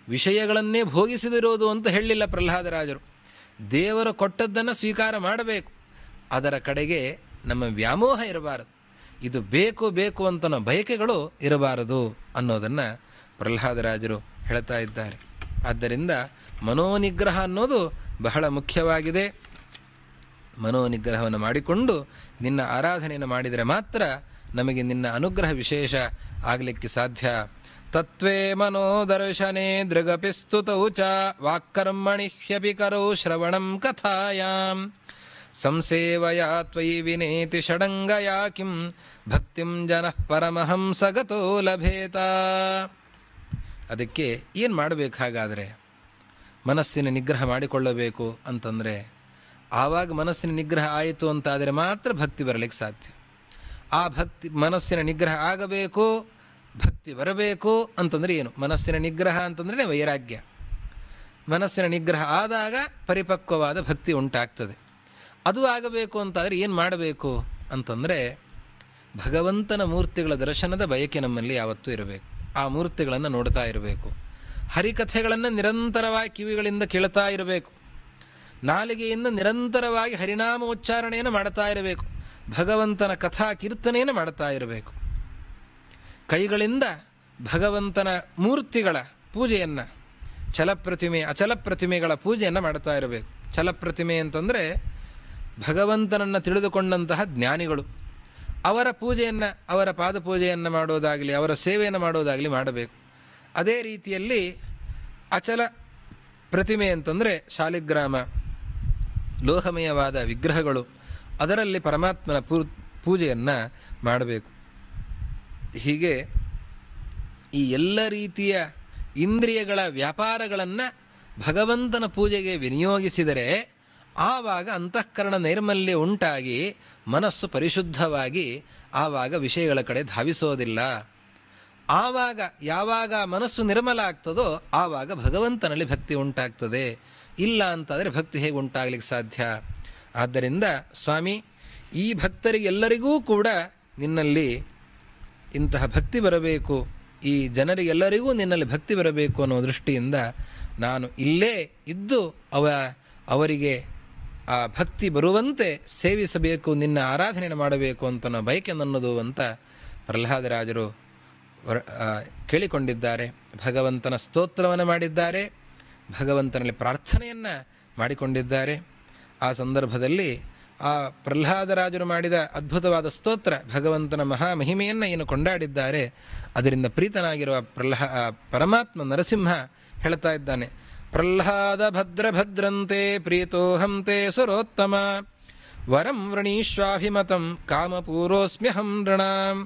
ವಿಷಯಗಳನ್ನೇ ಭೋಗಿಸದಿರೋದು ಅಂತ ಹೇಳಲಿಲ್ಲ ಪ್ರಹ್ಲಾದರಾಜರು. ದೇವರು ಕೊಟ್ಟದ್ದನ್ನು ಸ್ವೀಕಾರ ಮಾಡಬೇಕು, ಅದರ ಕಡೆಗೆ ನಮ್ಮ ವ್ಯಾಮೋಹ ಇರಬಾರದು, ಇದು ಬೇಕು ಬೇಕು ಅಂತ ಬಯಕೆಗಳು ಇರಬಾರದು ಅನ್ನೋದನ್ನು ಪ್ರಹ್ಲಾದರಾಜರು ಹೇಳ್ತಾ ಇದ್ದಾರೆ. ಆದ್ದರಿಂದ ಮನೋನಿಗ್ರಹ ಅನ್ನೋದು ಬಹಳ ಮುಖ್ಯವಾಗಿದೆ. ಮನೋನಿಗ್ರಹವನ್ನು ಮಾಡಿಕೊಂಡು ನಿನ್ನ ಆರಾಧನೆಯನ್ನು ಮಾಡಿದರೆ ಮಾತ್ರ ನಮಗೆ ನಿನ್ನ ಅನುಗ್ರಹ ವಿಶೇಷ ಆಗಲಿಕ್ಕೆ ಸಾಧ್ಯ. ತತ್ವೇ ಮನೋದರ್ಶನೇ ದೃಗಪಿಸ್ತುತೌ ಚ ವಾಕ್ಕರ್ಮಣಿ ಹ್ಯಪಿ ಕರೌ ಶ್ರವಣಂ ಕಥಾಯಾಂ ಸಂಸೇವಯಾ ತ್ವಯಿ ವಿನೇತಿ ಷಡಂಗಯಾ ಕಿಂ ಭಕ್ತಿಂ ಜನಃ ಪರಮಹಂಸಗತೋ ಲಭೇತ. ಅದಕ್ಕೆ ಏನು ಮಾಡಬೇಕು? ಹಾಗಾದರೆ ಮನಸ್ಸಿನ ನಿಗ್ರಹ ಮಾಡಿಕೊಳ್ಳಬೇಕು ಅಂತಂದರೆ, ಆವಾಗ ಮನಸ್ಸಿನ ನಿಗ್ರಹ ಆಯಿತು ಅಂತಾದರೆ ಮಾತ್ರ ಭಕ್ತಿ ಬರಲಿಕ್ಕೆ ಸಾಧ್ಯ. ಆ ಭಕ್ತಿ ಮನಸ್ಸಿನ ನಿಗ್ರಹ ಆಗಬೇಕು, ಭಕ್ತಿ ಬರಬೇಕು ಅಂತಂದರೆ ಏನು? ಮನಸ್ಸಿನ ನಿಗ್ರಹ ಅಂತಂದರೆ ವೈರಾಗ್ಯ. ಮನಸ್ಸಿನ ನಿಗ್ರಹ ಆದಾಗ ಪರಿಪಕ್ವವಾದ ಭಕ್ತಿ ಉಂಟಾಗ್ತದೆ. ಅದು ಆಗಬೇಕು ಅಂತಾದರೆ ಏನು ಮಾಡಬೇಕು ಅಂತಂದರೆ, ಭಗವಂತನ ಮೂರ್ತಿಗಳ ದರ್ಶನದ ಬಯಕೆ ನಮ್ಮಲ್ಲಿ ಯಾವತ್ತೂ ಇರಬೇಕು. ಆ ಮೂರ್ತಿಗಳನ್ನು ನೋಡ್ತಾ ಇರಬೇಕು. ಹರಿಕಥೆಗಳನ್ನು ನಿರಂತರವಾಗಿ ಕಿವಿಗಳಿಂದ ಕೇಳ್ತಾ ಇರಬೇಕು. ನಾಲಿಗೆಯಿಂದ ನಿರಂತರವಾಗಿ ಹರಿನಾಮೋಚ್ಚಾರಣೆಯನ್ನು ಮಾಡ್ತಾ ಇರಬೇಕು. ಭಗವಂತನ ಕಥಾ ಕೀರ್ತನೆಯನ್ನು ಮಾಡ್ತಾ ಇರಬೇಕು. ಕೈಗಳಿಂದ ಭಗವಂತನ ಮೂರ್ತಿಗಳ ಪೂಜೆಯನ್ನು, ಛಲಪ್ರತಿಮೆ ಅಚಲ ಪ್ರತಿಮೆಗಳ ಪೂಜೆಯನ್ನು ಮಾಡ್ತಾ ಇರಬೇಕು. ಛಲಪ್ರತಿಮೆ ಅಂತಂದರೆ ಭಗವಂತನನ್ನು ತಿಳಿದುಕೊಂಡಂತಹ ಜ್ಞಾನಿಗಳು, ಅವರ ಪೂಜೆಯನ್ನು, ಅವರ ಪಾದಪೂಜೆಯನ್ನು ಮಾಡೋದಾಗಲಿ, ಅವರ ಸೇವೆಯನ್ನು ಮಾಡೋದಾಗಲಿ ಮಾಡಬೇಕು. ಅದೇ ರೀತಿಯಲ್ಲಿ ಅಚಲ ಪ್ರತಿಮೆ ಅಂತಂದರೆ ಶಾಲಿಗ್ರಾಮ, ಲೋಹಮಯವಾದ ವಿಗ್ರಹಗಳು, ಅದರಲ್ಲಿ ಪರಮಾತ್ಮನ ಪೂಜೆಯನ್ನು ಮಾಡಬೇಕು. ಹೀಗೆ ಈ ಎಲ್ಲ ರೀತಿಯ ಇಂದ್ರಿಯಗಳ ವ್ಯಾಪಾರಗಳನ್ನು ಭಗವಂತನ ಪೂಜೆಗೆ ವಿನಿಯೋಗಿಸಿದರೆ ಆವಾಗ ಅಂತಃಕರಣ ನೈರ್ಮಲ್ಯ ಉಂಟಾಗಿ ಮನಸ್ಸು ಪರಿಶುದ್ಧವಾಗಿ ಆವಾಗ ವಿಷಯಗಳ ಕಡೆ ಧಾವಿಸೋದಿಲ್ಲ. ಆವಾಗ ಯಾವಾಗ ಮನಸ್ಸು ನಿರ್ಮಲ ಆಗ್ತದೋ ಆವಾಗ ಭಗವಂತನಲ್ಲಿ ಭಕ್ತಿ ಉಂಟಾಗ್ತದೆ. ಇಲ್ಲ ಅಂತಾದರೆ ಭಕ್ತಿ ಹೇಗೆ ಉಂಟಾಗಲಿಕ್ಕೆ ಸಾಧ್ಯ? ಆದ್ದರಿಂದ ಸ್ವಾಮಿ, ಈ ಭಕ್ತರಿಗೆಲ್ಲರಿಗೂ ಕೂಡ ನಿನ್ನಲ್ಲಿ ಇಂತಹ ಭಕ್ತಿ ಬರಬೇಕು, ಈ ಜನರಿಗೆಲ್ಲರಿಗೂ ನಿನ್ನಲ್ಲಿ ಭಕ್ತಿ ಬರಬೇಕು ಅನ್ನೋ ದೃಷ್ಟಿಯಿಂದ ನಾನು ಇಲ್ಲೇ ಇದ್ದು ಅವರಿಗೆ ಆ ಭಕ್ತಿ ಬರುವಂತೆ ಸೇವಿಸಬೇಕು, ನಿನ್ನ ಆರಾಧನೆ ಮಾಡಬೇಕು ಅಂತ ನಾವು ಬಯಕೆ ನನ್ನದು ಅಂತ ಪ್ರಹ್ಲಾದರಾಜರು ಕೇಳಿಕೊಂಡಿದ್ದಾರೆ. ಭಗವಂತನ ಸ್ತೋತ್ರವನ್ನು ಮಾಡಿದ್ದಾರೆ, ಭಗವಂತನಲ್ಲಿ ಪ್ರಾರ್ಥನೆಯನ್ನು ಮಾಡಿಕೊಂಡಿದ್ದಾರೆ. ಆ ಸಂದರ್ಭದಲ್ಲಿ ಆ ಪ್ರಹ್ಲಾದರಾಜರು ಮಾಡಿದ ಅದ್ಭುತವಾದ ಸ್ತೋತ್ರ, ಭಗವಂತನ ಮಹಾಮಹಿಮೆಯನ್ನು ಏನು ಕೊಂಡಾಡಿದ್ದಾರೆ, ಅದರಿಂದ ಪ್ರೀತನಾಗಿರುವ ಪರಮಾತ್ಮ ನರಸಿಂಹ ಹೇಳ್ತಾ ಇದ್ದಾನೆ, ಪ್ರಹ್ಲಾದ ಭದ್ರ ಭದ್ರಂತೆ ಪ್ರೀತೋಹಂ ತೇ ಸುರೋತ್ತಮ ವರಂ ವೃಣೀಶ್ವಾಭಿಮತಂ ಕಾಮಪೂರೋಸ್ಮ್ಯಹಂ ನೃಣಾಂ.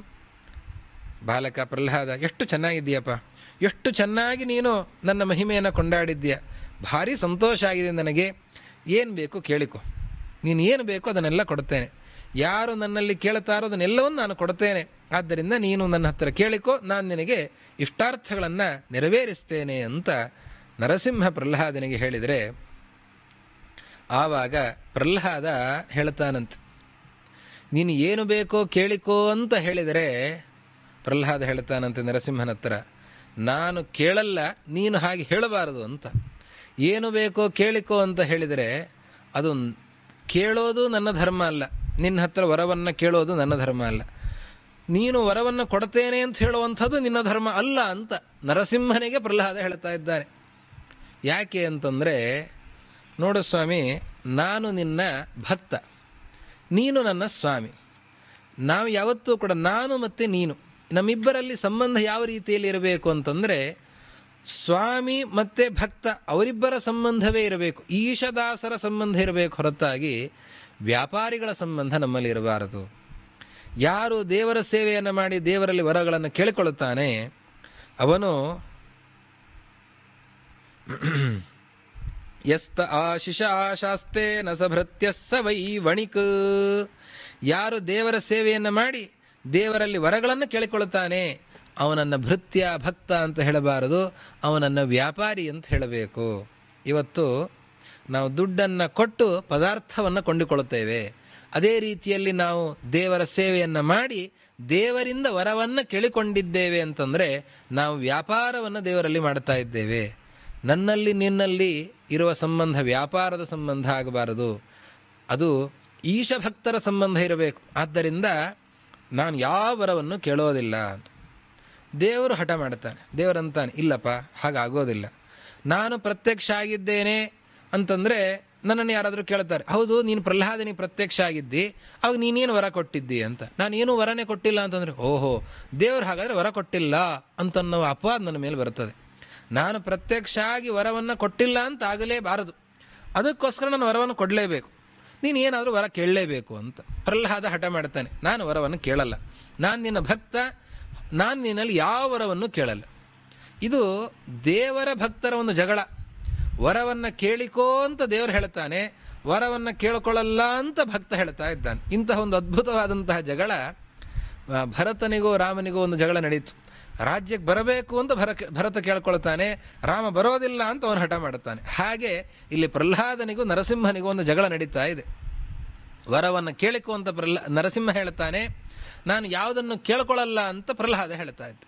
ಬಾಲಕ ಪ್ರಹ್ಲಾದ, ಎಷ್ಟು ಚೆನ್ನಾಗಿದ್ದೀಯಪ್ಪ, ಎಷ್ಟು ಚೆನ್ನಾಗಿ ನೀನು ನನ್ನ ಮಹಿಮೆಯನ್ನು ಕೊಂಡಾಡಿದ್ದೀಯ, ಭಾರಿ ಸಂತೋಷ ಆಗಿದೆ ನನಗೆ. ಏನು ಬೇಕು ಕೇಳಿಕೊ, ನೀನು ಏನು ಬೇಕೋ ಅದನ್ನೆಲ್ಲ ಕೊಡ್ತೇನೆ, ಯಾರು ನನ್ನಲ್ಲಿ ಕೇಳ್ತಾರೋ ಅದನ್ನೆಲ್ಲವನ್ನು ನಾನು ಕೊಡ್ತೇನೆ. ಆದ್ದರಿಂದ ನೀನು ನನ್ನ ಹತ್ತಿರ ಕೇಳಿಕೊ, ನಾನು ನಿನಗೆ ಇಷ್ಟಾರ್ಥಗಳನ್ನು ನೆರವೇರಿಸ್ತೇನೆ ಅಂತ ನರಸಿಂಹ ಪ್ರಹ್ಲಾದನಿಗೆ ಹೇಳಿದರೆ, ಆವಾಗ ಪ್ರಹ್ಲಾದ ಹೇಳ್ತಾನಂತೆ, ನೀನು ಏನು ಬೇಕೋ ಕೇಳಿಕೋ ಅಂತ ಹೇಳಿದರೆ ಪ್ರಹ್ಲಾದ ಹೇಳ್ತಾನಂತೆ ನರಸಿಂಹನ ಹತ್ರ, ನಾನು ಕೇಳಲ್ಲ, ನೀನು ಹಾಗೆ ಹೇಳಬಾರದು ಅಂತ. ಏನು ಬೇಕೋ ಕೇಳಿಕೋ ಅಂತ ಹೇಳಿದರೆ ಅದು ಕೇಳೋದು ನನ್ನ ಧರ್ಮ ಅಲ್ಲ, ನಿನ್ನ ಹತ್ರ ವರವನ್ನು ಕೇಳೋದು ನನ್ನ ಧರ್ಮ ಅಲ್ಲ, ನೀನು ವರವನ್ನು ಕೊಡ್ತೇನೆ ಅಂತ ಹೇಳುವಂಥದ್ದು ನಿನ್ನ ಧರ್ಮ ಅಲ್ಲ ಅಂತ ನರಸಿಂಹನಿಗೆ ಪ್ರಹ್ಲಾದ ಹೇಳ್ತಾ ಇದ್ದಾನೆ. ಯಾಕೆ ಅಂತಂದರೆ, ನೋಡು ಸ್ವಾಮಿ, ನಾನು ನಿನ್ನ ಭಕ್ತ, ನೀನು ನನ್ನ ಸ್ವಾಮಿ. ನಾವು ಯಾವತ್ತೂ ಕೂಡ ನಾನು ಮತ್ತು ನೀನು, ನಮ್ಮಿಬ್ಬರಲ್ಲಿ ಸಂಬಂಧ ಯಾವ ರೀತಿಯಲ್ಲಿ ಇರಬೇಕು ಅಂತಂದರೆ, ಸ್ವಾಮಿ ಮತ್ತು ಭಕ್ತ ಅವರಿಬ್ಬರ ಸಂಬಂಧವೇ ಇರಬೇಕು, ಈಶದಾಸರ ಸಂಬಂಧ ಇರಬೇಕು ಹೊರತಾಗಿ ವ್ಯಾಪಾರಿಗಳ ಸಂಬಂಧ ನಮ್ಮಲ್ಲಿ ಇರಬಾರದು. ಯಾರು ದೇವರ ಸೇವೆಯನ್ನು ಮಾಡಿ ದೇವರಲ್ಲಿ ವರಗಳನ್ನು ಕೇಳಿಕೊಳ್ಳುತ್ತಾನೆ ಅವನು ಯಸ್ತ ಆಶಿಷ ಆಶಾಸ್ತೆ ನಸಭೃತ್ಯ ಸ ವೈ ವಣಿಕ್. ಯಾರು ದೇವರ ಸೇವೆಯನ್ನು ಮಾಡಿ ದೇವರಲ್ಲಿ ವರಗಳನ್ನು ಕೇಳಿಕೊಳ್ಳುತ್ತಾನೆ ಅವನನ್ನು ಭೃತ್ಯ ಭಕ್ತ ಅಂತ ಹೇಳಬಾರದು, ಅವನನ್ನು ವ್ಯಾಪಾರಿ ಅಂತ ಹೇಳಬೇಕು. ಇವತ್ತು ನಾವು ದುಡ್ಡನ್ನು ಕೊಟ್ಟು ಪದಾರ್ಥವನ್ನು ಕೊಂಡುಕೊಳ್ಳುತ್ತೇವೆ, ಅದೇ ರೀತಿಯಲ್ಲಿ ನಾವು ದೇವರ ಸೇವೆಯನ್ನು ಮಾಡಿ ದೇವರಿಂದ ವರವನ್ನು ಕೇಳಿಕೊಂಡಿದ್ದೇವೆ ಅಂತಂದರೆ ನಾವು ವ್ಯಾಪಾರವನ್ನು ದೇವರಲ್ಲಿ ಮಾಡ್ತಾ ಇದ್ದೇವೆ. ನನ್ನಲ್ಲಿ ನಿನ್ನಲ್ಲಿ ಇರುವ ಸಂಬಂಧ ವ್ಯಾಪಾರದ ಸಂಬಂಧ ಆಗಬಾರದು, ಅದು ಈಶಭಕ್ತರ ಸಂಬಂಧ ಇರಬೇಕು. ಆದ್ದರಿಂದ ನಾನು ಯಾವ ವರವನ್ನು ಕೇಳೋದಿಲ್ಲ ಅಂತ ದೇವರು ಹಠ ಮಾಡ್ತಾನೆ. ದೇವರಂತಾನೆ, ಇಲ್ಲಪ್ಪ ಹಾಗಾಗೋದಿಲ್ಲ. ನಾನು ಪ್ರತ್ಯಕ್ಷ ಆಗಿದ್ದೇನೆ ಅಂತಂದರೆ ನನ್ನನ್ನು ಯಾರಾದರೂ ಕೇಳ್ತಾರೆ, ಹೌದು ನೀನು ಪ್ರಹ್ಲಾದನಿಗೆ ಪ್ರತ್ಯಕ್ಷ ಆಗಿದ್ದಿ, ಅವಾಗ ನೀನೇನು ವರ ಕೊಟ್ಟಿದ್ದಿ ಅಂತ. ನಾನೇನು ವರನೇ ಕೊಟ್ಟಿಲ್ಲ ಅಂತಂದರೆ, ಓಹೋ ದೇವರು ಹಾಗಾದರೆ ವರ ಕೊಟ್ಟಿಲ್ಲ ಅಂತನ್ನೋ ಅಪವಾದ ನನ್ನ ಮೇಲೆ ಬರ್ತದೆ. ನಾನು ಪ್ರತ್ಯಕ್ಷ ಆಗಿ ವರವನ್ನು ಕೊಟ್ಟಿಲ್ಲ ಅಂತ ಆಗಲೇಬಾರದು, ಅದಕ್ಕೋಸ್ಕರ ನಾನು ವರವನ್ನು ಕೊಡಲೇಬೇಕು, ನೀನು ಏನಾದರೂ ವರ ಕೇಳಲೇಬೇಕು ಅಂತ ಪ್ರಹ್ಲಾದ ಹಠ ಮಾಡ್ತಾನೆ. ನಾನು ವರವನ್ನು ಕೇಳಲ್ಲ, ನಾನು ನಿನ್ನ ಭಕ್ತ, ನಾನು ನಿನ್ನಲ್ಲಿ ಯಾವ ವರವನ್ನು ಕೇಳಲ್ಲ. ಇದು ದೇವರ ಭಕ್ತರ ಒಂದು ಜಗಳ. ವರವನ್ನು ಕೇಳಿಕೋ ಅಂತ ದೇವರು ಹೇಳ್ತಾನೆ, ವರವನ್ನು ಕೇಳಿಕೊಳ್ಳಲ್ಲ ಅಂತ ಭಕ್ತ ಹೇಳ್ತಾ ಇದ್ದಾನೆ. ಇಂತಹ ಒಂದು ಅದ್ಭುತವಾದಂತಹ ಜಗಳ ಭರತನಿಗೂ ರಾಮನಿಗೂ ಒಂದು ಜಗಳ ನಡೀತು. ರಾಜ್ಯಕ್ಕೆ ಬರಬೇಕು ಅಂತ ಭರತ ಕೇಳ್ಕೊಳ್ತಾನೆ, ರಾಮ ಬರೋದಿಲ್ಲ ಅಂತ ಅವನು ಹಠ ಮಾಡುತ್ತಾನೆ. ಹಾಗೆ ಇಲ್ಲಿ ಪ್ರಹ್ಲಾದನಿಗೂ ನರಸಿಂಹನಿಗೂ ಒಂದು ಜಗಳ ನಡೀತಾ ಇದೆ. ವರವನ್ನು ಕೇಳಿಕೋ ಅಂತ ನರಸಿಂಹ ಹೇಳ್ತಾನೆ, ನಾನು ಯಾವುದನ್ನು ಕೇಳ್ಕೊಳ್ಳಲ್ಲ ಅಂತ ಪ್ರಹ್ಲಾದ ಹೇಳ್ತಾ ಇದ್ದ.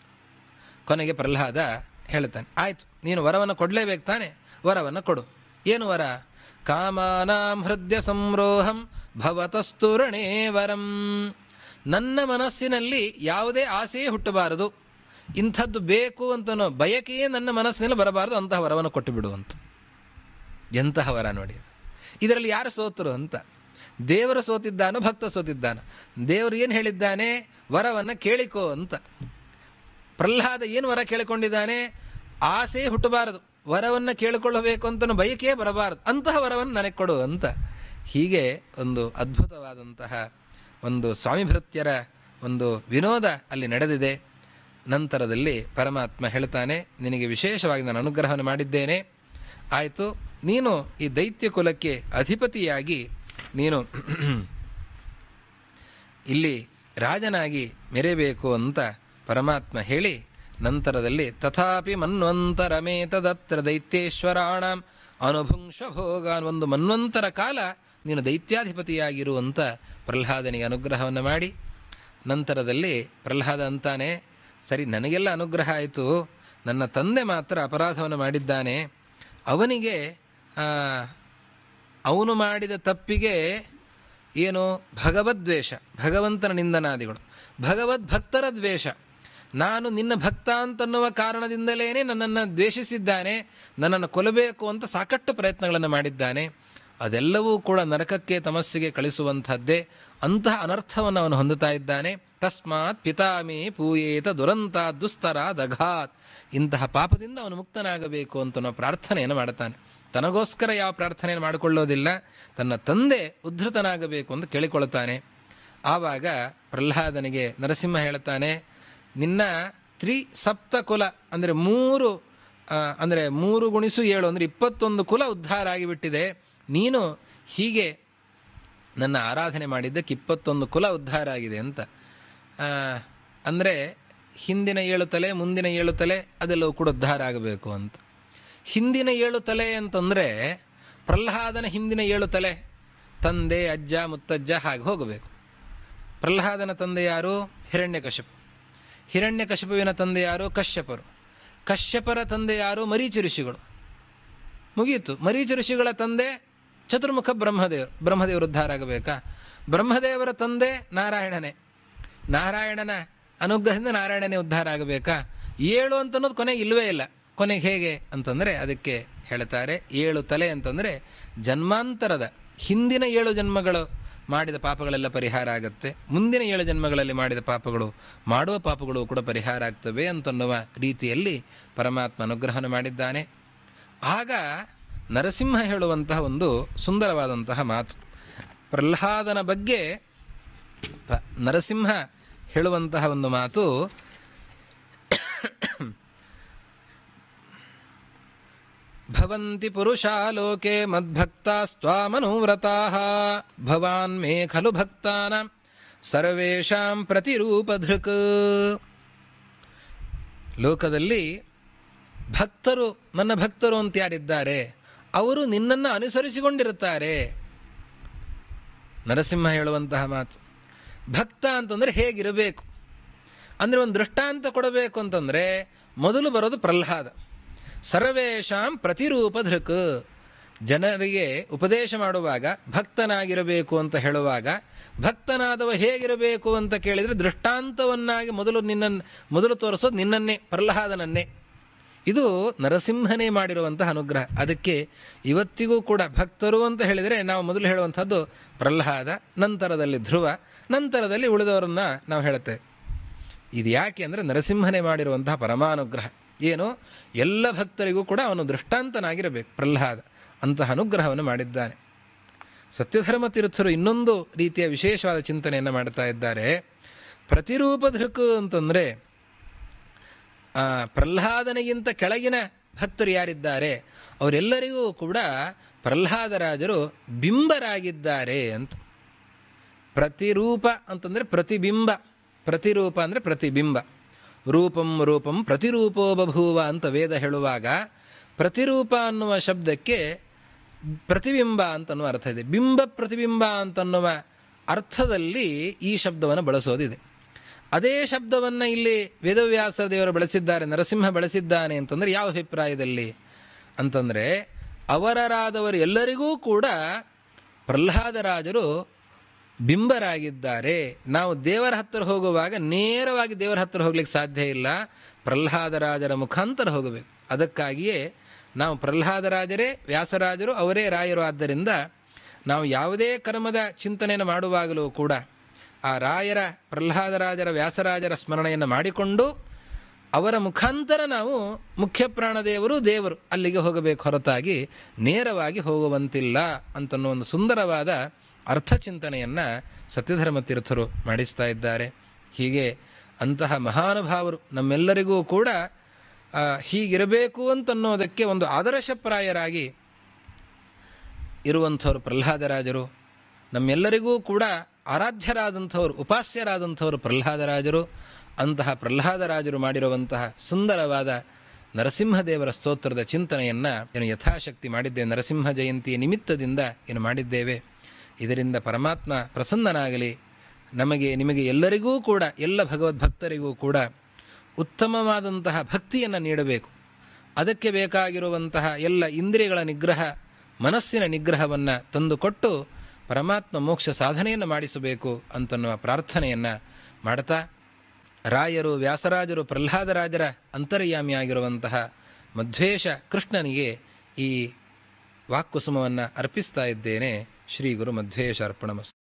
ಕೊನೆಗೆ ಪ್ರಹ್ಲಾದ ಹೇಳ್ತಾನೆ, ಆಯಿತು ನೀನು ವರವನ್ನು ಕೊಡಲೇಬೇಕು ತಾನೆ, ವರವನ್ನು ಕೊಡು. ಏನು ವರ? ಕಾಮಾನಾಂ ಹೃದಯ ಸಂರೋಹಂ ಭವತಸ್ತು ರಣೇ ವರಂ. ನನ್ನ ಮನಸ್ಸಿನಲ್ಲಿ ಯಾವುದೇ ಆಸೆಯೇ ಹುಟ್ಟಬಾರದು, ಇಂಥದ್ದು ಬೇಕು ಅಂತನೋ ಬಯಕೆಯೇ ನನ್ನ ಮನಸ್ಸಿನಲ್ಲಿ ಬರಬಾರದು, ಅಂತಹ ವರವನ್ನು ಕೊಟ್ಟು ಬಿಡುವಂತ. ಎಂತಹ ವರ ನೋಡಿ ಇದು. ಇದರಲ್ಲಿ ಯಾರು ಸೋತರು ಅಂತ? ದೇವರು ಸೋತಿದ್ದಾನೋ ಭಕ್ತ ಸೋತಿದ್ದಾನೋ? ದೇವರು ಏನು ಹೇಳಿದ್ದಾನೆ? ವರವನ್ನು ಕೇಳಿಕೋ ಅಂತ. ಪ್ರಹ್ಲಾದ ಏನು ವರ ಕೇಳಿಕೊಂಡಿದ್ದಾನೆ? ಆಸೆ ಹುಟ್ಟಬಾರದು, ವರವನ್ನು ಕೇಳಿಕೊಳ್ಳಬೇಕು ಅಂತನೂ ಬಯಕೆಯೇ ಬರಬಾರದು, ಅಂತಹ ವರವನ್ನು ನನಗೆ ಕೊಡು ಅಂತ. ಹೀಗೆ ಒಂದು ಅದ್ಭುತವಾದಂತಹ ಒಂದು ಸ್ವಾಮಿಭೃತ್ಯರ ಒಂದು ವಿನೋದ ಅಲ್ಲಿ ನಡೆದಿದೆ. ನಂತರದಲ್ಲಿ ಪರಮಾತ್ಮ ಹೇಳ್ತಾನೆ, ನಿನಗೆ ವಿಶೇಷವಾಗಿ ನಾನು ಅನುಗ್ರಹವನ್ನು ಮಾಡಿದ್ದೇನೆ, ಆಯಿತು ನೀನು ಈ ದೈತ್ಯ ಕುಲಕ್ಕೆ ಅಧಿಪತಿಯಾಗಿ ನೀನು ಇಲ್ಲಿ ರಾಜನಾಗಿ ಮೆರೆಯಬೇಕು ಅಂತ ಪರಮಾತ್ಮ ಹೇಳಿ, ನಂತರದಲ್ಲಿ ತಥಾಪಿ ಮನ್ವಂತರಮೇತದತ್ರ ದೈತ್ಯೇಶ್ವರಾಣಂ ಅನುಭುಂಶ ಭೋಗಾನ್, ಒಂದು ಮನ್ವಂತರ ಕಾಲ ನೀನು ದೈತ್ಯಾಧಿಪತಿಯಾಗಿರುವಂಥ ಪ್ರಹ್ಲಾದನಿಗೆ ಅನುಗ್ರಹವನ್ನು ಮಾಡಿ, ನಂತರದಲ್ಲಿ ಪ್ರಹ್ಲಾದ ಅಂತಾನೆ, ಸರಿ ನನಗೆಲ್ಲ ಅನುಗ್ರಹ ಆಯಿತು, ನನ್ನ ತಂದೆ ಮಾತ್ರ ಅಪರಾಧವನ್ನು ಮಾಡಿದ್ದಾನೆ, ಅವನಿಗೆ ಅವನು ಮಾಡಿದ ತಪ್ಪಿಗೆ ಏನು ಭಗವದ್ವೇಷ, ಭಗವಂತನ ನಿಂದನಾದಿಗಳು, ಭಗವದ್ಭಕ್ತರ ದ್ವೇಷ. ನಾನು ನಿನ್ನ ಭಕ್ತ ಅಂತನ್ನುವ ಕಾರಣದಿಂದಲೇ ನನ್ನನ್ನು ದ್ವೇಷಿಸಿದ್ದಾನೆ, ನನ್ನನ್ನು ಕೊಲ್ಲಬೇಕು ಅಂತ ಸಾಕಷ್ಟು ಪ್ರಯತ್ನಗಳನ್ನು ಮಾಡಿದ್ದಾನೆ. ಅದೆಲ್ಲವೂ ಕೂಡ ನರಕಕ್ಕೆ ತಮಸ್ಸಿಗೆ ಕಳಿಸುವಂಥದ್ದೇ. ಅಂತಹ ಅನರ್ಥವನ್ನು ಅವನು ಹೊಂದುತ್ತಾ ಇದ್ದಾನೆ. ತಸ್ಮಾತ್ ಪಿತಾಮೇ ಪೂಯೇತ ದುರಂತ ದುಸ್ತರ ದಘಾತ್. ಇಂತಹ ಪಾಪದಿಂದ ಅವನು ಮುಕ್ತನಾಗಬೇಕು ಅಂತ ನಾವು ಪ್ರಾರ್ಥನೆಯನ್ನು ಮಾಡ್ತಾನೆ. ತನಗೋಸ್ಕರ ಯಾವ ಪ್ರಾರ್ಥನೆಯನ್ನು ಮಾಡಿಕೊಳ್ಳೋದಿಲ್ಲ, ತನ್ನ ತಂದೆ ಉದ್ಧತನಾಗಬೇಕು ಅಂತ ಕೇಳಿಕೊಳ್ತಾನೆ. ಆವಾಗ ಪ್ರಹ್ಲಾದನಿಗೆ ನರಸಿಂಹ ಹೇಳ್ತಾನೆ, ನಿನ್ನ ತ್ರಿಸಪ್ತಕುಲ ಅಂದರೆ 3 × 7 ಅಂದರೆ 21 ಕುಲ ಉದ್ಧಾರ ಆಗಿಬಿಟ್ಟಿದೆ. ನೀನು ಹೀಗೆ ನನ್ನ ಆರಾಧನೆ ಮಾಡಿದ್ದಕ್ಕೆ 21 ಕುಲ ಉದ್ಧಾರ ಆಗಿದೆ ಅಂತ. ಅಂದರೆ ಹಿಂದಿನ 7 ತಲೆ, ಮುಂದಿನ 7 ತಲೆ ಅದೆಲ್ಲವೂ ಕೂಡ ಉದ್ಧಾರ ಆಗಬೇಕು ಅಂತ. ಹಿಂದಿನ 7 ತಲೆ ಅಂತಂದರೆ ಪ್ರಹ್ಲಾದನ ಹಿಂದಿನ 7 ತಲೆ, ತಂದೆ ಅಜ್ಜ ಮುತ್ತಜ್ಜ ಹಾಗೆ ಹೋಗಬೇಕು. ಪ್ರಹ್ಲಾದನ ತಂದೆ ಯಾರು? ಹಿರಣ್ಯಕಶಿಪು. ಹಿರಣ್ಯಕಶಿಪುವಿನ ತಂದೆ ಯಾರು? ಕಶ್ಯಪರು. ಕಶ್ಯಪರ ತಂದೆ ಯಾರು? ಮರೀಚಿ ಋಷಿಗಳು. ಮುಗಿಯಿತು. ಮರೀಚಿ ಋಷಿಗಳ ತಂದೆ ಚತುರ್ಮುಖ ಬ್ರಹ್ಮದೇವರು ಉದ್ಧಾರ ಆಗಬೇಕಾ? ಬ್ರಹ್ಮದೇವರ ತಂದೆ ನಾರಾಯಣನೇ. ನಾರಾಯಣನ ಅನುಗ್ರಹದಿಂದ ನಾರಾಯಣನೇ ಉದ್ಧಾರ ಆಗಬೇಕಾ? 7 ಅಂತನ್ನೋದು ಕೊನೆಗೆ ಇಲ್ಲವೇ ಇಲ್ಲ. ಕೊನೆಗೆ ಹೇಗೆ ಅಂತಂದರೆ ಅದಕ್ಕೆ ಹೇಳ್ತಾರೆ 7 ತಲೆ ಅಂತಂದರೆ ಜನ್ಮಾಂತರದ ಹಿಂದಿನ 7 ಜನ್ಮಗಳು ಮಾಡಿದ ಪಾಪಗಳೆಲ್ಲ ಪರಿಹಾರ ಆಗುತ್ತೆ, ಮುಂದಿನ 7 ಜನ್ಮಗಳಲ್ಲಿ ಮಾಡಿದ ಪಾಪಗಳು, ಮಾಡುವ ಪಾಪಗಳು ಕೂಡ ಪರಿಹಾರ ಆಗ್ತವೆ ಅಂತನ್ನುವ ರೀತಿಯಲ್ಲಿ ಪರಮಾತ್ಮ ಅನುಗ್ರಹನ ಮಾಡಿದ್ದಾನೆ. ಆಗ ನರಸಿಂಹ ಹೇಳುವಂತಹ ಒಂದು ಸುಂದರವಾದಂತಹ ಮಾತು, ಪ್ರಹ್ಲಾದನ ಬಗ್ಗೆ ನರಸಿಂಹ ಹೇಳುವಂತಹ ಒಂದು ಮಾತು, ಭವಂತಿ ಪುರುಷಾ ಲೋಕೆ ಮದ್ಭಕ್ತಾಸ್ತ್ವಾಮನುವ್ರತಾಃ ಭವಾನ್ ಮೇ ಖಲು ಭಕ್ತಾನಾಂ ಸರ್ವೇಷಾಂ ಪ್ರತಿರೂಪಧೃಕ್. ಲೋಕದಲ್ಲಿ ಭಕ್ತರು, ನನ್ನ ಭಕ್ತರು ಅಂತ ಯಾರಿದ್ದಾರೆ ಅವರು ನಿನ್ನನ್ನು ಅನುಸರಿಸಿಕೊಂಡಿರುತ್ತಾರೆ. ನರಸಿಂಹ ಹೇಳುವಂತಹ ಮಾತು. ಭಕ್ತ ಅಂತಂದರೆ ಹೇಗಿರಬೇಕು ಅಂದರೆ ಒಂದು ದೃಷ್ಟಾಂತ ಕೊಡಬೇಕು ಅಂತಂದರೆ ಮೊದಲು ಬರೋದು ಪ್ರಹ್ಲಾದ. ಸರ್ವೇಷಾಂ ಪ್ರತಿರೂಪ ಧೃಕ್. ಜನರಿಗೆ ಉಪದೇಶ ಮಾಡುವಾಗ ಭಕ್ತನಾಗಿರಬೇಕು ಅಂತ ಹೇಳುವಾಗ ಭಕ್ತನಾದವ ಹೇಗಿರಬೇಕು ಅಂತ ಕೇಳಿದರೆ ದೃಷ್ಟಾಂತವನ್ನಾಗಿ ಮೊದಲು ತೋರಿಸೋದು ನಿನ್ನನ್ನೇ, ಪ್ರಹ್ಲಾದನನ್ನೇ. ಇದು ನರಸಿಂಹನೇ ಮಾಡಿರುವಂತಹ ಅನುಗ್ರಹ. ಅದಕ್ಕೆ ಇವತ್ತಿಗೂ ಕೂಡ ಭಕ್ತರು ಅಂತ ಹೇಳಿದರೆ ನಾವು ಮೊದಲು ಹೇಳುವಂಥದ್ದು ಪ್ರಹ್ಲಾದ, ನಂತರದಲ್ಲಿ ಧ್ರುವ, ನಂತರದಲ್ಲಿ ಉಳಿದವರನ್ನು ನಾವು ಹೇಳುತ್ತೇವೆ. ಇದು ಯಾಕೆ ಅಂದರೆ ನರಸಿಂಹನೇ ಮಾಡಿರುವಂತಹ ಪರಮಾನುಗ್ರಹ. ಏನು, ಎಲ್ಲ ಭಕ್ತರಿಗೂ ಕೂಡ ಅವನು ದೃಷ್ಟಾಂತನಾಗಿರಬೇಕು ಪ್ರಹ್ಲಾದ. ಅಂತಹ ಅನುಗ್ರಹವನ್ನು ಮಾಡಿದ್ದಾನೆ. ಸತ್ಯಧರ್ಮ ತೀರ್ಥರು ಇನ್ನೊಂದು ರೀತಿಯ ವಿಶೇಷವಾದ ಚಿಂತನೆಯನ್ನು ಮಾಡ್ತಾ ಇದ್ದಾರೆ. ಪ್ರತಿರೂಪ ಧೃಕ್ ಅಂತಂದರೆ ಪ್ರಹ್ಲಾದನಿಗಿಂತ ಕೆಳಗಿನ ಭಕ್ತರು ಯಾರಿದ್ದಾರೆ ಅವರೆಲ್ಲರಿಗೂ ಕೂಡ ಪ್ರಹ್ಲಾದರಾಜರು ಬಿಂಬರಾಗಿದ್ದಾರೆ ಅಂತ. ಪ್ರತಿರೂಪ ಅಂತಂದರೆ ಪ್ರತಿಬಿಂಬ, ಪ್ರತಿರೂಪ ಅಂದರೆ ಪ್ರತಿಬಿಂಬ. ರೂಪಂ ರೂಪಂ ಪ್ರತಿರೂಪೋ ಬಭೂವ ಅಂತ ವೇದ ಹೇಳುವಾಗ ಪ್ರತಿರೂಪ ಅನ್ನುವ ಶಬ್ದಕ್ಕೆ ಪ್ರತಿಬಿಂಬ ಅಂತನ್ನುವ ಅರ್ಥ ಇದೆ. ಬಿಂಬ ಪ್ರತಿಬಿಂಬ ಅಂತನ್ನುವ ಅರ್ಥದಲ್ಲಿ ಈ ಶಬ್ದವನ್ನು ಬಳಸೋದಿದೆ. ಅದೇ ಶಬ್ದವನ್ನು ಇಲ್ಲಿ ವೇದವ್ಯಾಸ ದೇವರು ಬಳಸಿದ್ದಾರೆ, ನರಸಿಂಹ ಬಳಸಿದ್ದಾನೆ ಅಂತಂದರೆ ಯಾವ ಅಭಿಪ್ರಾಯದಲ್ಲಿ ಅಂತಂದರೆ ಅವರರಾದವರು ಎಲ್ಲರಿಗೂ ಕೂಡ ಪ್ರಹ್ಲಾದರಾಜರು ಬಿಂಬರಾಗಿದ್ದಾರೆ. ನಾವು ದೇವರ ಹತ್ತಿರ ಹೋಗುವಾಗ ನೇರವಾಗಿ ದೇವರ ಹತ್ತಿರ ಹೋಗ್ಲಿಕ್ಕೆ ಸಾಧ್ಯ ಇಲ್ಲ, ಪ್ರಹ್ಲಾದರಾಜರ ಮುಖಾಂತರ ಹೋಗಬೇಕು. ಅದಕ್ಕಾಗಿಯೇ ನಾವು ಪ್ರಹ್ಲಾದರಾಜರೇ ವ್ಯಾಸರಾಜರು, ಅವರೇ ರಾಯರು. ಆದ್ದರಿಂದ ನಾವು ಯಾವುದೇ ಕರ್ಮದ ಚಿಂತನೆಯನ್ನು ಮಾಡುವಾಗಲೂ ಕೂಡ ಆ ರಾಯರ, ಪ್ರಹ್ಲಾದರಾಜರ, ವ್ಯಾಸರಾಜರ ಸ್ಮರಣೆಯನ್ನು ಮಾಡಿಕೊಂಡು ಅವರ ಮುಖಾಂತರ ನಾವು ಮುಖ್ಯ ಪ್ರಾಣದೇವರು ದೇವರು ಅಲ್ಲಿಗೆ ಹೋಗಬೇಕು, ಹೊರತಾಗಿ ನೇರವಾಗಿ ಹೋಗುವಂತಿಲ್ಲ ಅಂತನ್ನೋ ಒಂದು ಸುಂದರವಾದ ಅರ್ಥಚಿಂತನೆಯನ್ನು ಸತ್ಯಧರ್ಮ ತೀರ್ಥರು ಮಾಡಿಸ್ತಾ ಇದ್ದಾರೆ. ಹೀಗೆ ಅಂತಹ ಮಹಾನುಭಾವರು ನಮ್ಮೆಲ್ಲರಿಗೂ ಕೂಡ ಹೀಗಿರಬೇಕು ಅಂತನ್ನೋದಕ್ಕೆ ಒಂದು ಆದರ್ಶಪ್ರಾಯರಾಗಿ ಇರುವಂಥವ್ರು ಪ್ರಹ್ಲಾದರಾಜರು. ನಮ್ಮೆಲ್ಲರಿಗೂ ಕೂಡ ಆರಾಧ್ಯರಾದಂಥವ್ರು, ಉಪಾಸ್ಯರಾದಂಥವರು ಪ್ರಹ್ಲಾದರಾಜರು. ಅಂತಹ ಪ್ರಹ್ಲಾದರಾಜರು ಮಾಡಿರುವಂತಹ ಸುಂದರವಾದ ನರಸಿಂಹದೇವರ ಸ್ತೋತ್ರದ ಚಿಂತನೆಯನ್ನು ಏನು ಯಥಾಶಕ್ತಿ ಮಾಡಿದ್ದೇವೆ. ನರಸಿಂಹ ಜಯಂತಿಯ ನಿಮಿತ್ತದಿಂದ ಏನು ಮಾಡಿದ್ದೇವೆ. ಇದರಿಂದ ಪರಮಾತ್ಮ ಪ್ರಸನ್ನನಾಗಲಿ. ನಮಗೆ, ನಿಮಗೆ ಎಲ್ಲರಿಗೂ ಕೂಡ, ಎಲ್ಲ ಭಗವದ್ಭಕ್ತರಿಗೂ ಕೂಡ ಉತ್ತಮವಾದಂತಹ ಭಕ್ತಿಯನ್ನು ನೀಡಬೇಕು. ಅದಕ್ಕೆ ಬೇಕಾಗಿರುವಂತಹ ಎಲ್ಲ ಇಂದ್ರಿಯಗಳ ನಿಗ್ರಹ, ಮನಸ್ಸಿನ ನಿಗ್ರಹವನ್ನು ತಂದುಕೊಟ್ಟು ಪರಮಾತ್ಮ ಮೋಕ್ಷ ಸಾಧನೆಯನ್ನು ಮಾಡಿಸಬೇಕು ಅಂತನ್ನುವ ಪ್ರಾರ್ಥನೆಯನ್ನು ಮಾಡ್ತಾ, ರಾಯರು, ವ್ಯಾಸರಾಜರು, ಪ್ರಹ್ಲಾದರಾಜರ ಅಂತರ್ಯಾಮಿಯಾಗಿರುವಂತಹ ಮಧ್ವೇಶ ಕೃಷ್ಣನಿಗೆ ಈ ವಾಕ್ಕುಸುಮವನ್ನು ಅರ್ಪಿಸ್ತಾ ಇದ್ದೇನೆ. ಶ್ರೀ ಗುರು ಮಧ್ವೇಶ ಅರ್ಪಣಮಸ್ತು.